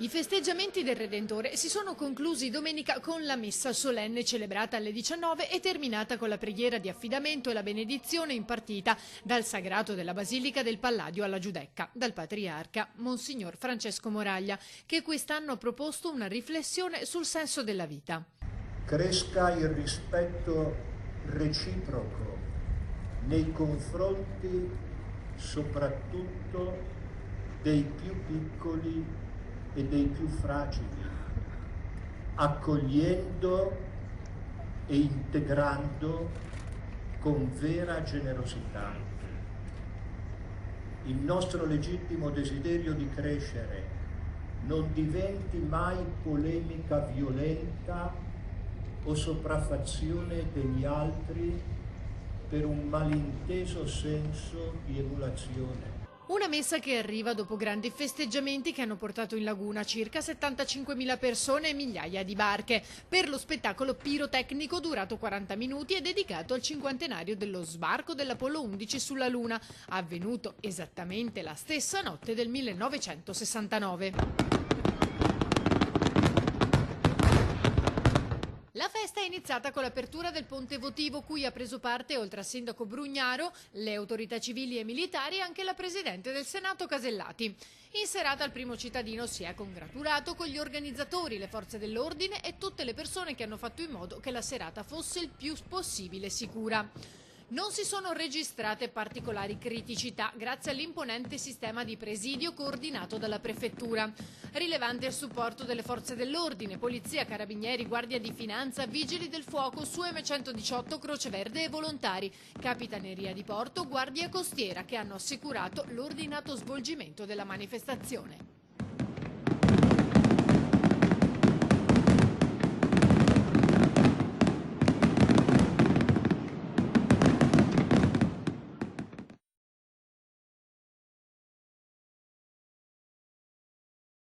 I festeggiamenti del Redentore si sono conclusi domenica con la messa solenne celebrata alle 19 e terminata con la preghiera di affidamento e la benedizione impartita dal sagrato della Basilica del Palladio alla Giudecca, dal patriarca Monsignor Francesco Moraglia, che quest'anno ha proposto una riflessione sul senso della vita. Cresca il rispetto reciproco nei confronti soprattutto dei più piccoli e dei più fragili, accogliendo e integrando con vera generosità. Il nostro legittimo desiderio di crescere non diventi mai polemica violenta o sopraffazione degli altri per un malinteso senso di emulazione. Una messa che arriva dopo grandi festeggiamenti che hanno portato in laguna circa 75.000 persone e migliaia di barche per lo spettacolo pirotecnico durato 40 minuti e dedicato al cinquantenario dello sbarco dell'Apollo 11 sulla Luna, avvenuto esattamente la stessa notte del 1969. La festa è iniziata con l'apertura del ponte votivo, cui ha preso parte, oltre al sindaco Brugnaro, le autorità civili e militari e anche la presidente del Senato Casellati. In serata il primo cittadino si è congratulato con gli organizzatori, le forze dell'ordine e tutte le persone che hanno fatto in modo che la serata fosse il più possibile sicura. Non si sono registrate particolari criticità grazie all'imponente sistema di presidio coordinato dalla Prefettura. Rilevante il supporto delle forze dell'ordine, Polizia, Carabinieri, Guardia di Finanza, Vigili del Fuoco, Su M118, Croce Verde e volontari, Capitaneria di Porto, Guardia Costiera, che hanno assicurato l'ordinato svolgimento della manifestazione.